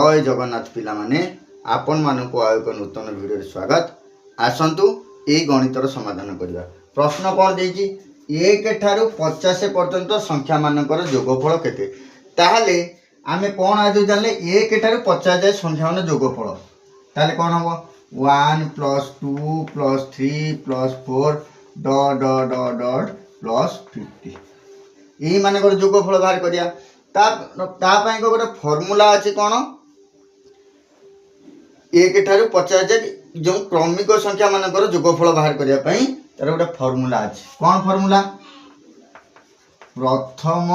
जय जगन्नाथ पिला माने आपण मानकु आ एक नूतन वीडियो स्वागत। आसंतु ए गणितर समाधान करबा। प्रश्न कोन देछि 1 ठारू 50 पर्यंत संख्या मानकर जोगफल केते। ताहले आमे कोन आज जानले 1 ठारू 50 जाय संख्या मान जोगफल। ताहले कोन हबो 1 + 2 + 3 + 4 डॉट डॉट डॉट डॉट +50 यही मानकर जोगफल बाहर करिया। तापाई को गोटे फर्मूला अच्छी कौन 1 ठारू 50 जाए जो क्रमिक संख्या मानकर जोगफल बाहर करने तार गोटे फर्मूला अच्छी। कौन फर्मूला प्रथम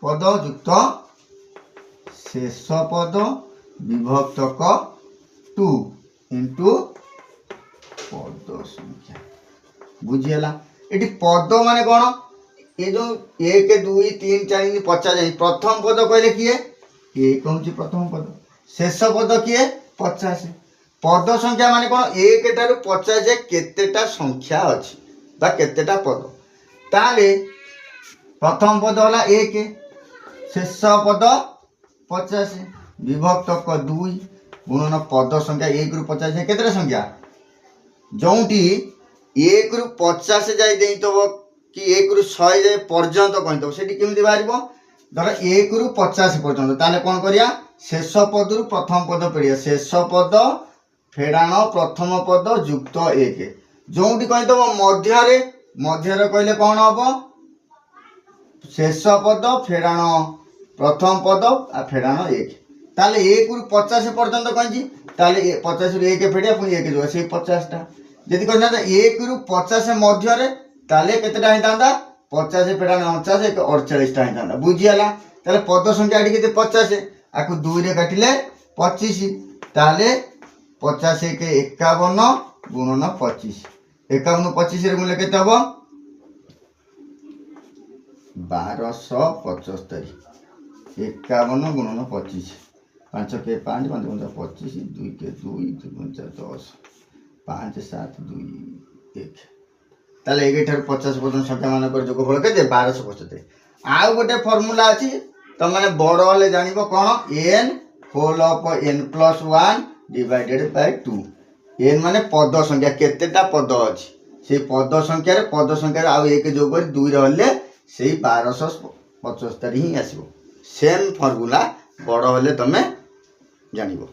पद युक्त शेष पद विभक्तक 2 इंटू पद संख्या बुझीगला। ये पद माने कौन ये जो 1 2 3 4 50 जाए प्रथम पद कहले किए 1 हूँ प्रथम पद शेष पद किए 50 पद संख्या माने कौन 1 ठारू 50 जाए केतेटा संख्या अच्छी बा केतेटा पद ताले प्रथम पद होला 1 शेष पद 50 विभक्तक 2 गुणन पद संख्या 1 रु 50 जाए केतेटा संख्या जोटी 1 रु 50 जाए दे तो कि 1 रु 100 जाए पर्यंत कहीदेव से केमी बाहर धर 1 रु 50 पर्यंत ताले कौन करिया शेष पद रु प्रथम पद पेड़िया शेष पद फेड़ाण प्रथम पद युक्त 1 जोटी कहीदेव मध्य कहले कौन हम शेष पद फेड़ाण प्रथम पद फेड़ाण 1 ताले 1 रु 50 पर्यंत कही ताले 50 रु 1 फेड़िया पुणी 1 जो से 50 टा जदि कहना 1 रु 50 मध्य ताले केतेटा होता 50 फेड़ाण 49 1 48 टा होता बुझीगला। ताले पद संख्या केते 50 आकु 2 रे काटिले 25 ताले 50 1 51 गुणन 25 51 25 रे गुणले केते हबो 1275 51 गुणन 25 5 के 5 5 25 2 के 2 2 10 5 7 2 1 ताले 1 ठारू 50 पर्यंत संख्या मानकर जोगफल के 1275। आउ गोटे फर्मूला अच्छी तुम मैंने बड़ हेले जान कौन n whole of n + 1 divided by 2 n माने पद संख्या केतेटा पद अच्छी से पद संख्या आउ 1 जोग 2 रे से 1275 ही आसो सेम फर्मूला बड़ हेले तुम जानिबो।